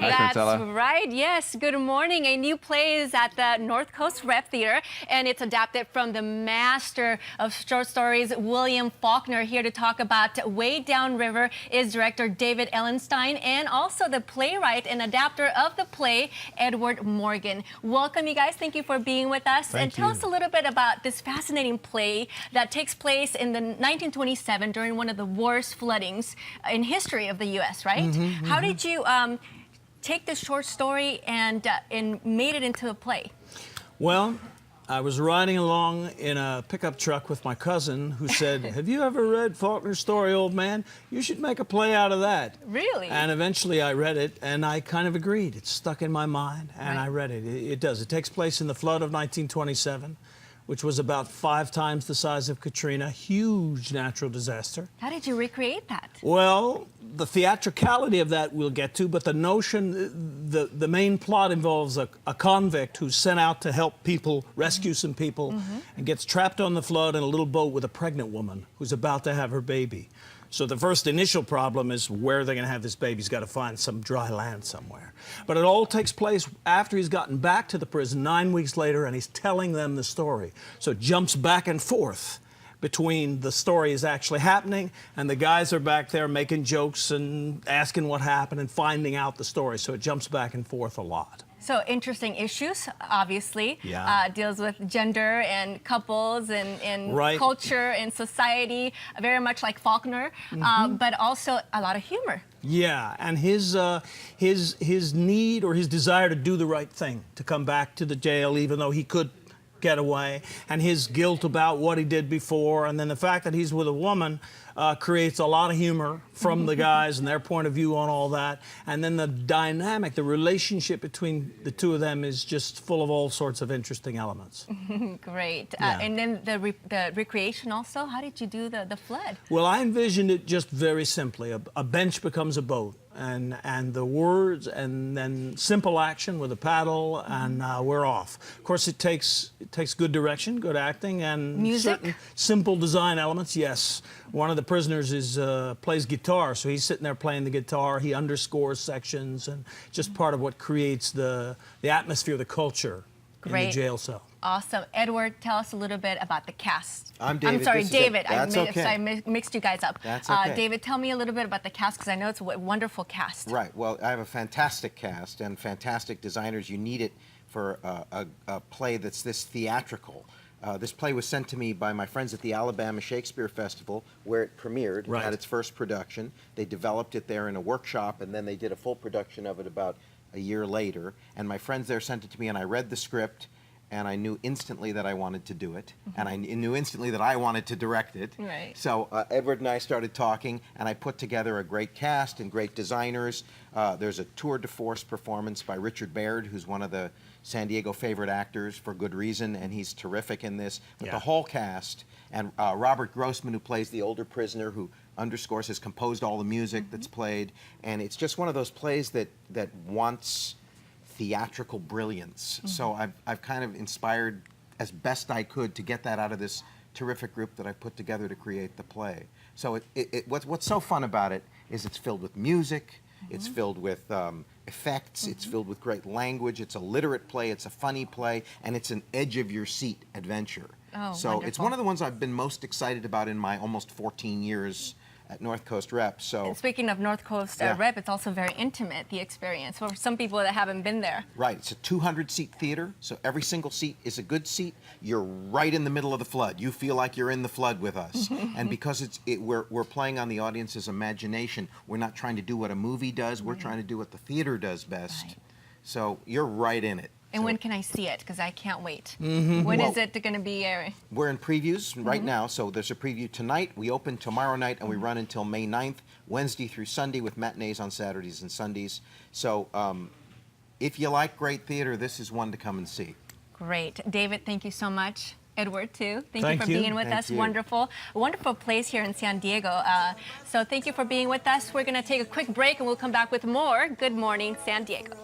That's Marcella. right. Yes. Good morning. A new play is at the North Coast Rep Theater, and it's adapted from the master of short stories, William Faulkner. Here to talk about Way Downriver is director David Ellenstein, and also the playwright and adapter of the play, Edward Morgan. Welcome, you guys. Thank you for being with us. And tell us a little bit about this fascinating play that takes place in the 1927 during one of the worst floodings in history of the U.S., right? How did you take this short story and made it into a play? Well, I was riding along in a pickup truck with my cousin who said, "Have you ever read Faulkner's story, old man? You should make a play out of that." Really? And eventually I read it, and I kind of agreed. It stuck in my mind, and I read it. It does. It takes place in the flood of 1927, which was about 5 times the size of Katrina. Huge natural disaster. How did you recreate that? Well, the theatricality of that we'll get to, but the notion, the main plot involves a convict who's sent out to help people, rescue some people, and gets trapped on the flood in a little boat with a pregnant woman who's about to have her baby. So the first initial problem is where they're going to have this baby. He's got to find some dry land somewhere. But it all takes place after he's gotten back to the prison 9 weeks later, and he's telling them the story. So it jumps back and forth between the story is actually happening and the guys are back there making jokes and asking what happened and finding out the story. So it jumps back and forth a lot. So interesting issues, obviously. Yeah. Deals with gender and couples and Right. culture and society, very much like Faulkner, but also a lot of humor. Yeah, and his need or his desire to do the right thing, to come back to the jail even though he could get away, and his guilt about what he did before, and then the fact that he's with a woman creates a lot of humor from the guys and their point of view on all that. And then the dynamic, the relationship between the two of them is just full of all sorts of interesting elements. Great. Yeah. And then the recreation also, how did you do the flood? Well, I envisioned it just very simply. A bench becomes a boat, and the words, and then simple action with a paddle, and we're off. Of course, it takes good direction, good acting, and music? Certain simple design elements. Yes, one of the prisoners plays guitar, so he's sitting there playing the guitar. He underscores sections, and just part of what creates the atmosphere, the culture in the jail cell. Awesome. Edward, tell us a little bit about the cast. I'm David. I'm sorry, David. That's okay. I mixed you guys up. That's okay. David, tell me a little bit about the cast, because I know it's a wonderful cast. Right. Well, I have a fantastic cast and fantastic designers. You need it for a play that's this theatrical. This play was sent to me by my friends at the Alabama Shakespeare Festival, where it premiered at its first production. They developed it there in a workshop, and then they did a full production of it about a year later. And my friends there sent it to me, and I read the script, and I knew instantly that I wanted to do it, and I knew instantly that I wanted to direct it. Right. So Edward and I started talking, and I put together a great cast and great designers. There's a tour de force performance by Richard Baird, who's one of the San Diego favorite actors for good reason, and he's terrific in this. But the whole cast, and Robert Grossman, who plays the older prisoner, who underscores, has composed all the music that's played, and it's just one of those plays that wants theatrical brilliance. So I've kind of inspired as best I could to get that out of this terrific group that I put together to create the play. So what's so fun about it is it's filled with music, it's filled with effects, it's filled with great language, it's a literate play, it's a funny play, and it's an edge-of-your-seat adventure. Oh, so wonderful. It's one of the ones I've been most excited about in my almost 14 years at North Coast Rep. So, and speaking of North Coast Rep, it's also very intimate, the experience, for some people that haven't been there. Right. It's a 200-seat theater, so every single seat is a good seat. You're right in the middle of the flood. You feel like you're in the flood with us. And because we're playing on the audience's imagination, we're not trying to do what a movie does. We're trying to do what the theater does best. Right. So you're right in it. And when can I see it? Because I can't wait. When is it going to be airing? We're in previews right now, so there's a preview tonight. We open tomorrow night, and we run until May 9th, Wednesday through Sunday, with matinees on Saturdays and Sundays. So if you like great theater, this is one to come and see. Great. David, thank you so much. Edward, too. Thank you for you. being with us. Wonderful. A wonderful place here in San Diego. So thank you for being with us. We're going to take a quick break, and we'll come back with more Good Morning San Diego.